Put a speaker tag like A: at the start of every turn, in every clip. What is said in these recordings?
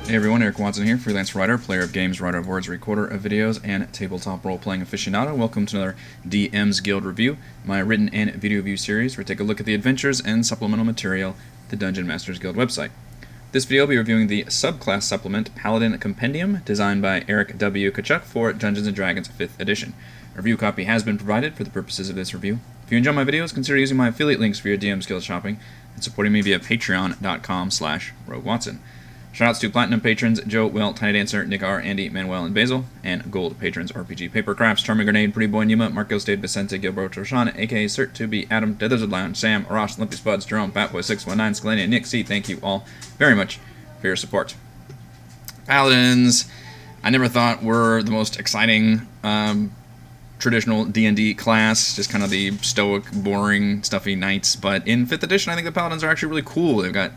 A: Hey everyone, Eric Watson here, freelance writer, player of games, writer of words, recorder of videos, and tabletop role-playing aficionado. Welcome to another DM's Guild review, my written and video review series where we take a look at the adventures and supplemental material at the Dungeon Masters Guild website. This video will be reviewing the subclass supplement Paladin Compendium, designed by Eric W.A Tkachuk for Dungeons & Dragons 5th edition. A review copy has been provided for the purposes of this review. If you enjoy my videos, consider using my affiliate links for your DM's Guild shopping and supporting me via patreon.com/roguewatson. Shoutouts to Platinum patrons Joe, Will, Tiny Dancer, Nick R, Andy, Manuel, and Basil, and Gold patrons RPG Papercrafts, Charming Grenade, Pretty Boy, Nima, Marco Stade, Vicente, Gilberto, Roshan, aka Cert to be Adam, Deathers Lounge, Sam, Arash, Limpy Spuds, Jerome, Batboy619, Scalania, Nick C. Thank you all very much for your support. Paladins, I never thought were the most exciting traditional D&D class, just kind of the stoic, boring, stuffy knights, but in 5th edition I think the Paladins are actually really cool. They've got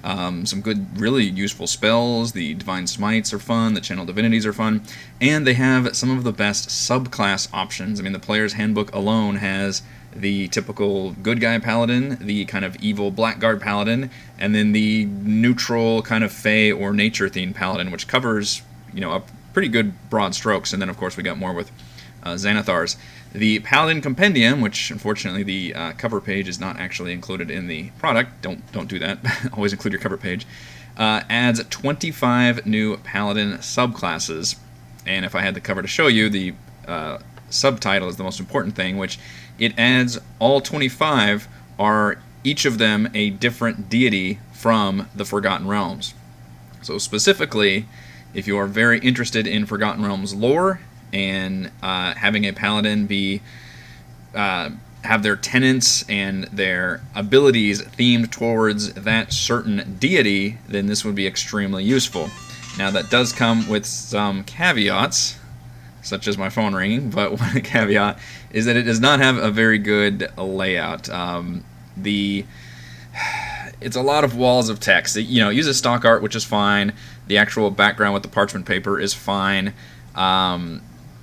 A: some good, really useful spells. The Divine Smites are fun, the Channel Divinities are fun, and they have some of the best subclass options. I mean, the Player's Handbook alone has the typical good guy paladin, the kind of evil blackguard paladin, and then the neutral kind of fey or nature-themed paladin, which covers, you know, a pretty good broad strokes. And then, of course, we got more with Xanathars. The Paladin Compendium, which unfortunately the cover page is not actually included in the product, don't do that, always include your cover page, adds 25 new Paladin subclasses, and if I had the cover to show you, the subtitle is the most important thing, which it adds all 25 are each of them a different deity from the Forgotten Realms. So specifically, if you are very interested in Forgotten Realms lore, and having a paladin be have their tenets and their abilities themed towards that certain deity, then this would be extremely useful. Now that does come with some caveats, such as my phone ringing, but one caveat is that it does not have a very good layout. It's a lot of walls of text. You know, it uses stock art, which is fine. The actual background with the parchment paper is fine.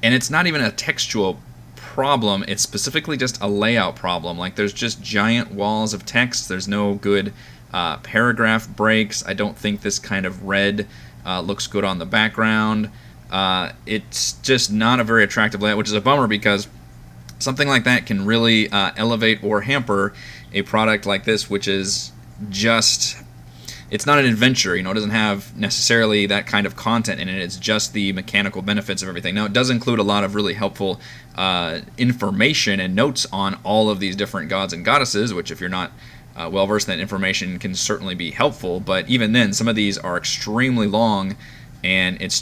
A: And it's not even a textual problem, it's specifically just a layout problem. Like, there's just giant walls of text, there's no good paragraph breaks. I don't think this kind of red looks good on the background. It's just not a very attractive layout, which is a bummer because something like that can really elevate or hamper a product like this, which is just... It's not an adventure, you know, it doesn't have necessarily that kind of content in it, it's just the mechanical benefits of everything. Now, it does include a lot of really helpful information and notes on all of these different gods and goddesses, which if you're not well-versed in that information can certainly be helpful, but even then, some of these are extremely long, and it's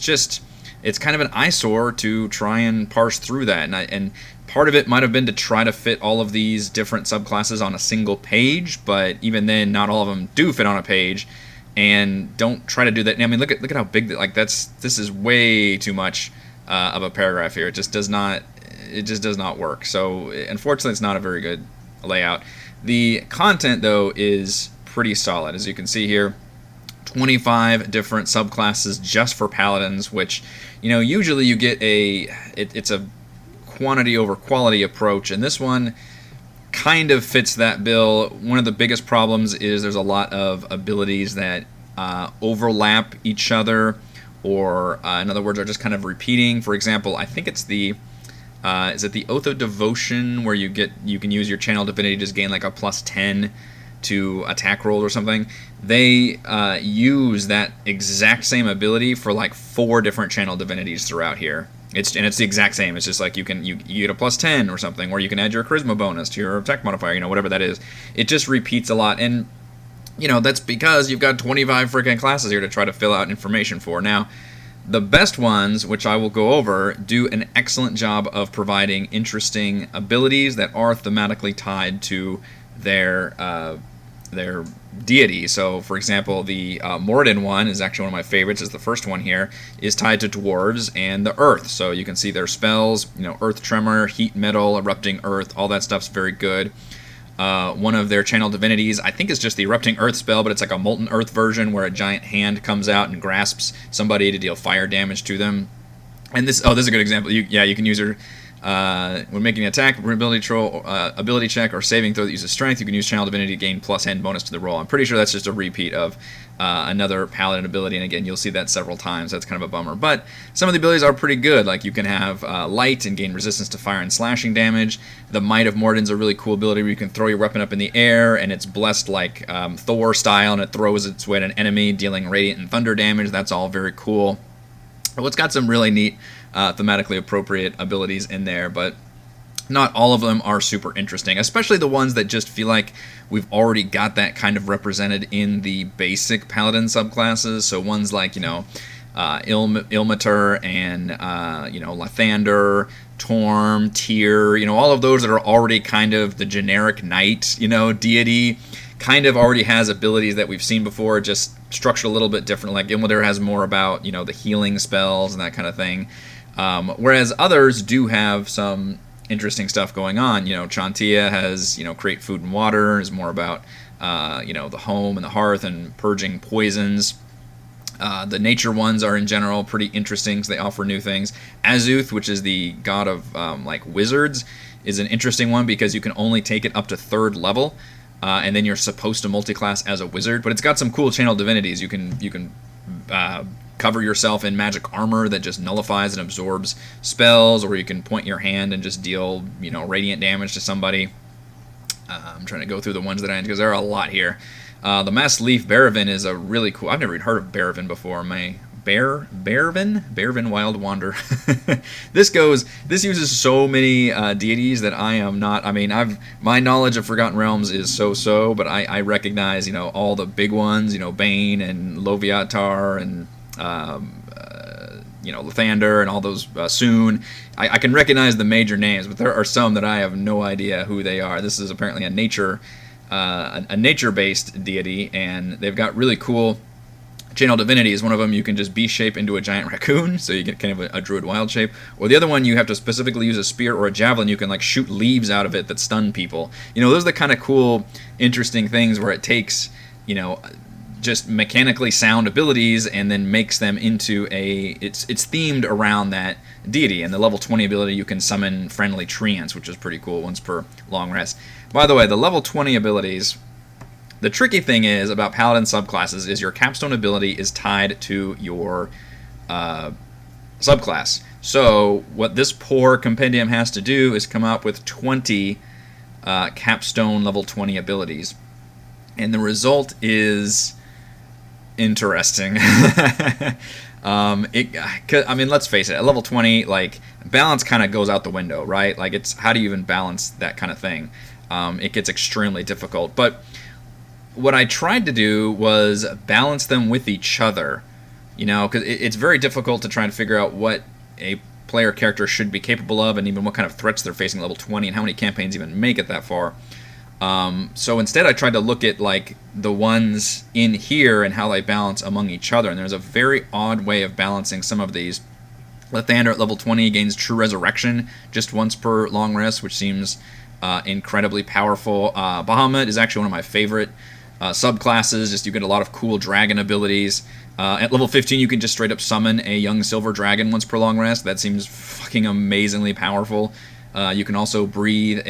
A: kind of an eyesore to try and parse through that, and part of it might have been to try to fit all of these different subclasses on a single page, but even then, not all of them do fit on a page, and don't try to do that. I mean, look at how big this is way too much of a paragraph here. It just does not work. So unfortunately, it's not a very good layout. The content though is pretty solid, as you can see here. 25 different subclasses just for paladins, which, you know, usually you get it's a quantity over quality approach, and this one kind of fits that bill. One of the biggest problems is there's a lot of abilities that overlap each other, or in other words are just kind of repeating. For example, I think it's the is it the Oath of Devotion, where you can use your Channel Divinity to just gain like a +10 to attack roll or something. They use that exact same ability for like 4 different Channel Divinities throughout here. It's the exact same. It's just like you get a +10 or something, or you can add your charisma bonus to your attack modifier, you know, whatever that is. It just repeats a lot, and you know, that's because you've got 25 freaking classes here to try to fill out information for. Now, the best ones, which I will go over, do an excellent job of providing interesting abilities that are thematically tied to their deity. So, for example, the Moradin one is actually one of my favorites. Is the first one here, is tied to dwarves and the earth. So you can see their spells, you know, earth tremor, heat metal, erupting earth, all that stuff's very good. One of their Channel Divinities, I think, is just the erupting earth spell, but it's like a molten earth version where a giant hand comes out and grasps somebody to deal fire damage to them. And this is a good example. You can use your When making an attack, ability check, or saving throw that uses strength, you can use Channel Divinity to gain +N bonus to the roll. I'm pretty sure that's just a repeat of another Paladin ability, and again, you'll see that several times. That's kind of a bummer. But some of the abilities are pretty good. Like, you can have Light and gain resistance to fire and slashing damage. The Might of Morden's a really cool ability where you can throw your weapon up in the air, and it's blessed like Thor style, and it throws its way at an enemy, dealing radiant and thunder damage. That's all very cool. Well, it's got some really neat thematically appropriate abilities in there, but not all of them are super interesting, especially the ones that just feel like we've already got that kind of represented in the basic Paladin subclasses. So ones like, Ilmater and, Lathander, Torm, Tyr, all of those that are already kind of the generic knight, deity, kind of already has abilities that we've seen before, just structured a little bit different. Like Ilmater has more about, the healing spells and that kind of thing. Whereas others do have some interesting stuff going on. Chantia has, create food and water, is more about, the home and the hearth and purging poisons. The nature ones are in general pretty interesting because they offer new things. Azuth, which is the god of wizards, is an interesting one because you can only take it up to 3rd level, and then you're supposed to multiclass as a wizard. But it's got some cool channel divinities. You can cover yourself in magic armor that just nullifies and absorbs spells, or you can point your hand and just deal, radiant damage to somebody. I'm trying to go through the ones that I because there are a lot here. The Mass Leaf Baravin is a really cool. I've never even heard of Baravin before. Baravin Wild Wander. This uses so many deities that I am not. My knowledge of Forgotten Realms is so, but I recognize all the big ones, Bane and Loviatar and Lathander and all those soon. I can recognize the major names, but there are some that I have no idea who they are. This is apparently a nature-based deity, and they've got really cool channel divinities. One of them you can just B-shape into a giant raccoon, so you get kind of a druid wild shape. Or the other one you have to specifically use a spear or a javelin. You can shoot leaves out of it that stun people. Those are the kind of cool, interesting things where it takes, just mechanically sound abilities and then makes them into it's themed around that deity. And the level 20 ability, you can summon friendly treants, which is pretty cool, once per long rest. By the way, the level 20 abilities, the tricky thing is about Paladin subclasses is your capstone ability is tied to your subclass. So what this poor compendium has to do is come up with 20 capstone level 20 abilities. And the result is interesting. Let's face it, at level 20, balance kind of goes out the window, right? It's how do you even balance that kind of thing? It gets extremely difficult. But what I tried to do was balance them with each other, because it's very difficult to try and figure out what a player character should be capable of, and even what kind of threats they're facing at level 20, and how many campaigns even make it that far. So instead I tried to look at the ones in here and how they balance among each other, and there's a very odd way of balancing some of these. Lathander at level 20 gains True Resurrection just once per long rest, which seems incredibly powerful. Bahamut is actually one of my favorite subclasses. Just you get a lot of cool dragon abilities. At level 15 you can just straight up summon a young silver dragon once per long rest. That seems fucking amazingly powerful. You can also breathe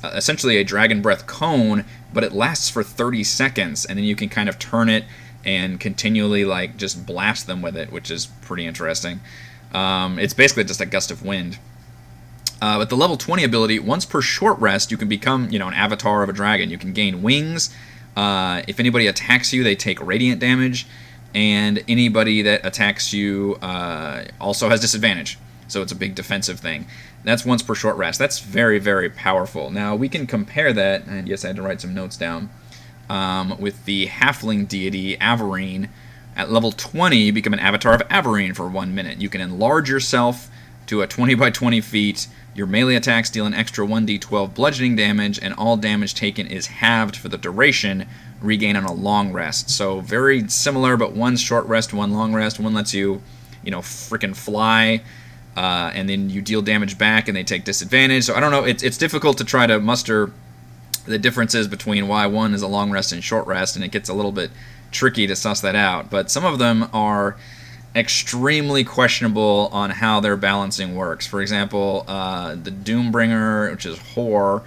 A: essentially a dragon breath cone, but it lasts for 30 seconds, and then you can kind of turn it and continually just blast them with it, which is pretty interesting. It's basically just a gust of wind. But the level 20 ability, once per short rest, you can become an avatar of a dragon. You can gain wings. If anybody attacks you, they take radiant damage, and anybody that attacks you also has disadvantage. So it's a big defensive thing. That's once per short rest. That's very, very powerful. Now, we can compare that, and yes, I had to write some notes down, with the halfling deity, Averine. At level 20, you become an avatar of Averine for 1 minute. You can enlarge yourself to a 20 by 20 feet. Your melee attacks deal an extra 1d12 bludgeoning damage, and all damage taken is halved for the duration, regain on a long rest. So very similar, but one's short rest, one long rest. One lets you, frickin' fly, and then you deal damage back, and they take disadvantage. So I don't know, it's difficult to try to muster the differences between why one is a long rest and short rest, and it gets a little bit tricky to suss that out. But some of them are extremely questionable on how their balancing works. For example, the Doombringer, which is Horror,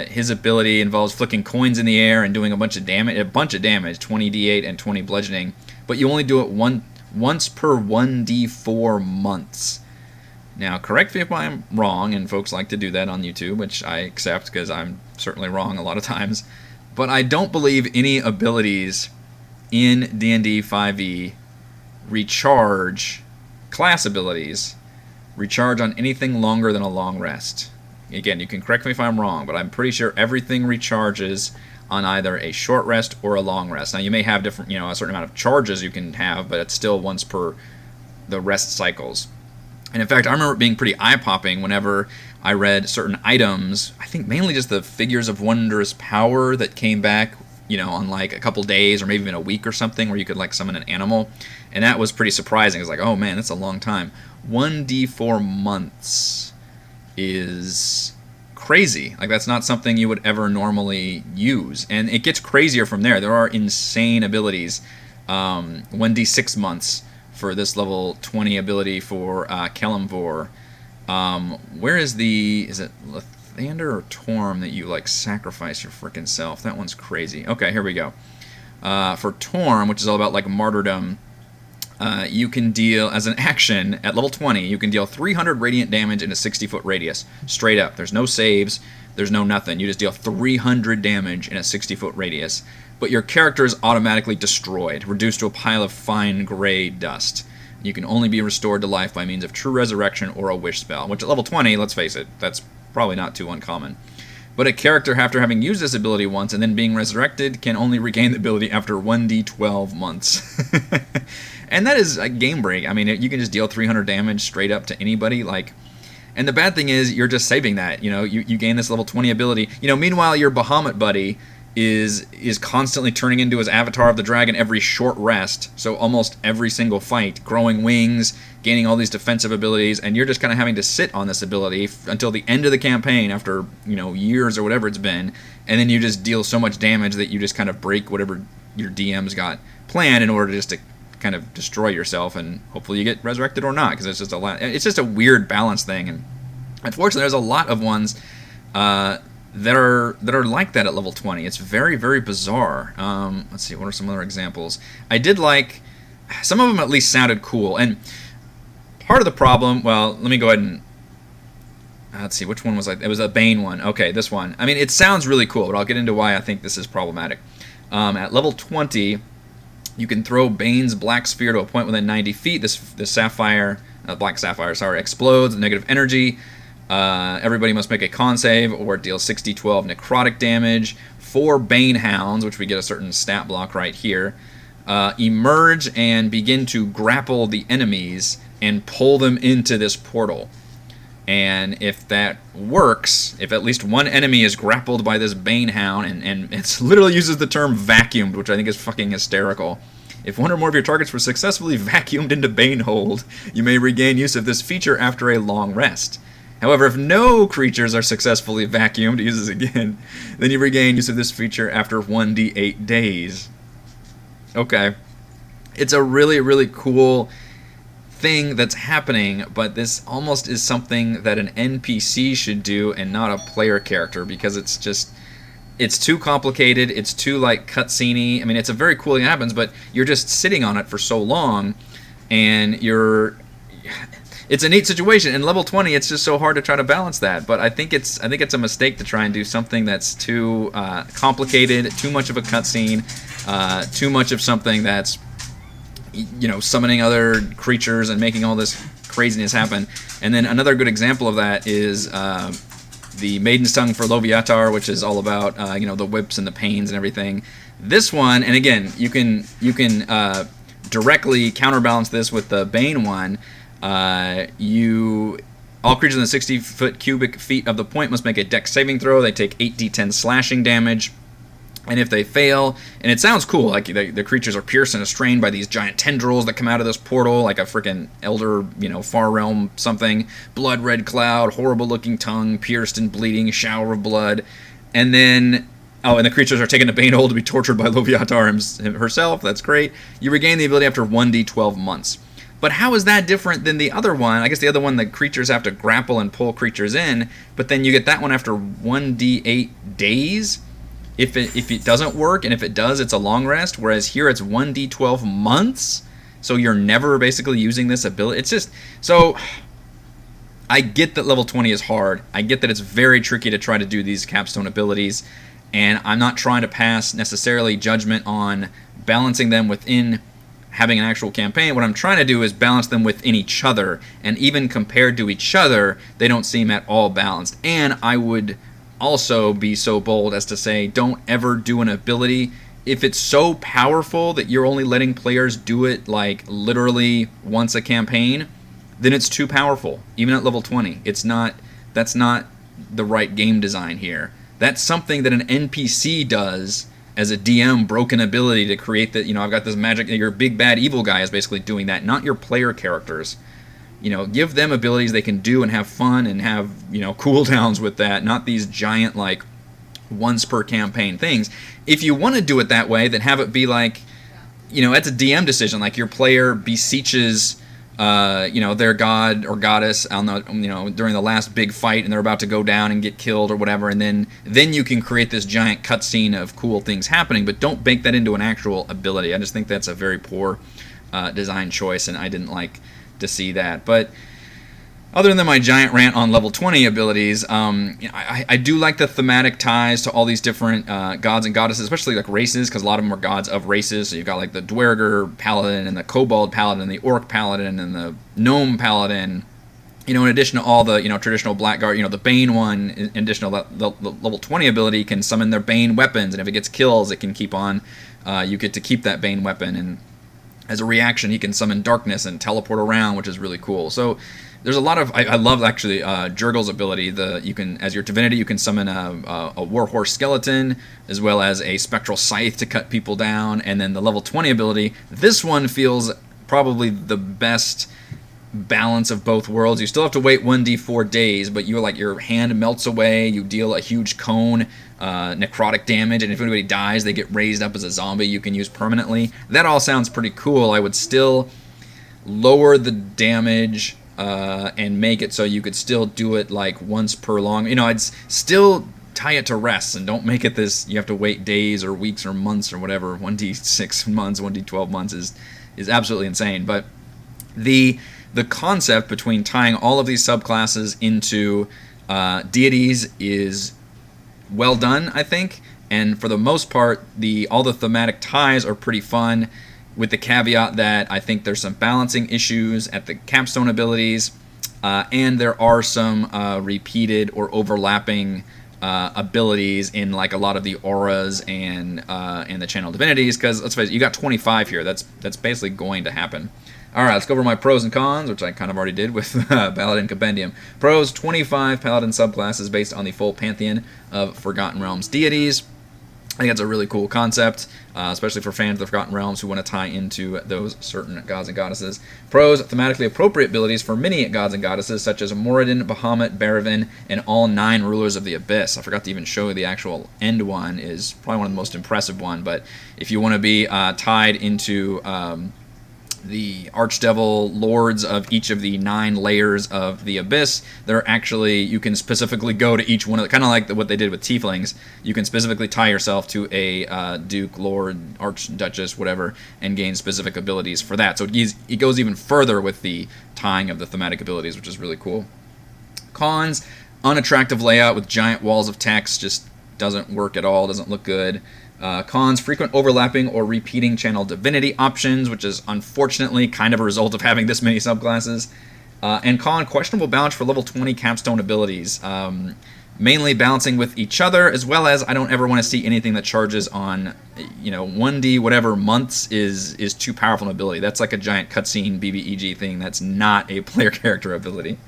A: his ability involves flicking coins in the air and doing a bunch of damage, 20d8 and 20 bludgeoning, but you only do it once per 1d4 months. Now, correct me if I'm wrong, and folks like to do that on YouTube, which I accept because I'm certainly wrong a lot of times, but I don't believe any abilities in D&D 5e recharge, class abilities, recharge on anything longer than a long rest. Again, you can correct me if I'm wrong, but I'm pretty sure everything recharges on either a short rest or a long rest. Now, you may have different, a certain amount of charges you can have, but it's still once per the rest cycles. And in fact, I remember it being pretty eye-popping whenever I read certain items, I think mainly just the Figures of Wondrous Power that came back, on like a couple days or maybe even a week or something, where you could like summon an animal. And that was pretty surprising. It was like, oh man, that's a long time. 1d4 months is crazy. Like, that's not something you would ever normally use. And it gets crazier from there. There are insane abilities. 1d6 months for this level 20 ability for Kelemvor. Where is it Lathander or Torm that you like sacrifice your frickin' self? That one's crazy. Okay, here we go. For Torm, which is all about like martyrdom, you can deal, as an action, at level 20, you can deal 300 radiant damage in a 60-foot radius. Straight up. There's no saves. There's no nothing. You just deal 300 damage in a 60-foot radius. But your character is automatically destroyed, reduced to a pile of fine gray dust. You can only be restored to life by means of true resurrection or a wish spell, which at level 20, let's face it, that's probably not too uncommon. But a character, after having used this ability once and then being resurrected, can only regain the ability after 1d12 months. And that is a game break. I mean, you can just deal 300 damage straight up to anybody. And the bad thing is, you're just saving that. You gain this level 20 ability. Meanwhile, your Bahamut buddy is constantly turning into his Avatar of the Dragon every short rest. So almost every single fight, growing wings, gaining all these defensive abilities, and you're just kind of having to sit on this ability until the end of the campaign after, years or whatever it's been, and then you just deal so much damage that you just kind of break whatever your DM's got planned in order just to kind of destroy yourself, and hopefully you get resurrected or not, because it's just a weird balance thing. And unfortunately, there's a lot of ones that are like that at level 20. It's very, very bizarre. Let's see, what are some other examples? I did like, some of them at least sounded cool. And part of the problem, well, let me go ahead and, let's see, which one was it was a Bane one. Okay, this one. I mean, it sounds really cool, but I'll get into why I think this is problematic. At level 20, you can throw Bane's Black Sphere to a point within 90 feet. This sapphire, Black Sapphire, sorry, explodes, negative energy. Everybody must make a con save or it deals 6d12 necrotic damage. 4 Bane Hounds, which we get a certain stat block right here, emerge and begin to grapple the enemies and pull them into this portal. And if that works, if at least one enemy is grappled by this Bane Hound, and it literally uses the term vacuumed, which I think is fucking hysterical. If one or more of your targets were successfully vacuumed into Banehold, you may regain use of this feature after a long rest. However, if no creatures are successfully vacuumed, uses again, then you regain use of this feature after 1d8 days. Okay. It's a really, really cool thing that's happening, but this almost is something that an NPC should do and not a player character, because it's too complicated, it's too like cutscene-y. I mean, it's a very cool thing that happens, but you're just sitting on it for so long, and it's a neat situation. In level 20, it's just so hard to try to balance that. But I think it's a mistake to try and do something that's too complicated, too much of a cutscene, too much of something that's summoning other creatures and making all this craziness happen. And then another good example of that is the Maiden's Tongue for Loviatar, which is all about the whips and the pains and everything. This one, and again, you can directly counterbalance this with the Bane one. All creatures in the 60 cubic feet of the point must make a dex saving throw. They take 8d10 slashing damage. And if they fail, and it sounds cool, like the creatures are pierced and strained by these giant tendrils that come out of this portal, like a freaking elder, far realm something. Blood red cloud, horrible looking tongue, pierced and bleeding, shower of blood. And then Oh, and the creatures are taken to Bane Hole to be tortured by Loviatar herself. That's great. You regain the ability after 1d12 months. But how is that different than the other one? I guess the other one, the creatures have to grapple and pull creatures in, but then you get that one after 1d8 days if it doesn't work, and if it does, it's a long rest, whereas here it's 1d12 months, so you're never basically using this ability. It's just, so I get that level 20 is hard. I get that it's very tricky to try to do these capstone abilities, and I'm not trying to pass necessarily judgment on balancing them within having an actual campaign. What I'm trying to do is balance them within each other, and even compared to each other, they don't seem at all balanced. And I would also be so bold as to say, don't ever do an ability if it's so powerful that you're only letting players do it like literally once a campaign, then it's too powerful, even at level 20. That's not the right game design here. That's something that an NPC does as a DM, broken ability to create that, I've got this magic, your big bad evil guy is basically doing that, not your player characters. Give them abilities they can do and have fun and have, cooldowns with that, not these giant, like, once per campaign things. If you want to do it that way, then have it be like, it's a DM decision, like your player beseeches their god or goddess on the, during the last big fight, and they're about to go down and get killed or whatever, and then you can create this giant cutscene of cool things happening, but don't bake that into an actual ability. I just think that's a very poor design choice, and I didn't like to see that. But other than my giant rant on level 20 abilities, I do like the thematic ties to all these different gods and goddesses, especially like races, because a lot of them are gods of races. So you've got like the Dwerger Paladin and the Kobold Paladin and the Orc Paladin and the Gnome Paladin. In addition to all the traditional Blackguard, the Bane one, in addition to the level 20 ability, can summon their Bane weapons, and if it gets kills, it can keep on. You get to keep that Bane weapon, and as a reaction, he can summon darkness and teleport around, which is really cool. So there's a lot of, I love actually Jurgil's ability. You can, as your divinity, you can summon a warhorse skeleton, as well as a spectral scythe to cut people down, and then the level 20 ability. This one feels probably the best balance of both worlds. You still have to wait 1d4 days, but your hand melts away, you deal a huge cone necrotic damage, and if anybody dies, they get raised up as a zombie you can use permanently. That all sounds pretty cool. I would still lower the damage and make it so you could still do it like once per long. I'd still tie it to rests, and don't make it this you have to wait days or weeks or months or whatever. 1d6 months, 1d12 months is absolutely insane. But the concept between tying all of these subclasses into deities is well done, I think, and for the most part, all the thematic ties are pretty fun, with the caveat that I think there's some balancing issues at the capstone abilities, and there are some repeated or overlapping abilities in like a lot of the auras and the channel divinities, because let's face it, you got 25 here. That's basically going to happen. All right, let's go over my pros and cons, which I kind of already did with Paladin Compendium. Pros: 25 Paladin subclasses based on the full pantheon of Forgotten Realms deities. I think that's a really cool concept, especially for fans of the Forgotten Realms who want to tie into those certain gods and goddesses. Pros: thematically appropriate abilities for many gods and goddesses, such as Moradin, Bahamut, Baravin, and all 9 rulers of the Abyss. I forgot to even show you the actual end one, is probably one of the most impressive one, but if you want to be tied into the Archdevil lords of each of the 9 layers of the Abyss, you can specifically go to each one of the, kind of like what they did with Tieflings. You can specifically tie yourself to a Duke, Lord, Archduchess, whatever, and gain specific abilities for that. So it goes even further with the tying of the thematic abilities, which is really cool. Cons: unattractive layout with giant walls of text, just doesn't work at all, doesn't look good. Cons: frequent overlapping or repeating channel divinity options, which is unfortunately kind of a result of having this many subclasses. And con: questionable balance for level 20 capstone abilities. Mainly balancing with each other, as well as I don't ever want to see anything that charges on 1d whatever months is too powerful an ability. That's like a giant cutscene BBEG thing. That's not a player character ability.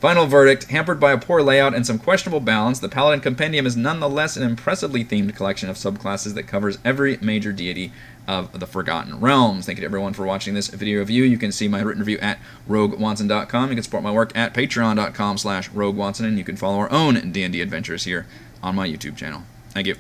A: Final verdict: hampered by a poor layout and some questionable balance, the Paladin Compendium is nonetheless an impressively themed collection of subclasses that covers every major deity of the Forgotten Realms. Thank you to everyone for watching this video review. You can see my written review at roguewatson.com. You can support my work at patreon.com/roguewatson, and you can follow our own D&D adventures here on my YouTube channel. Thank you.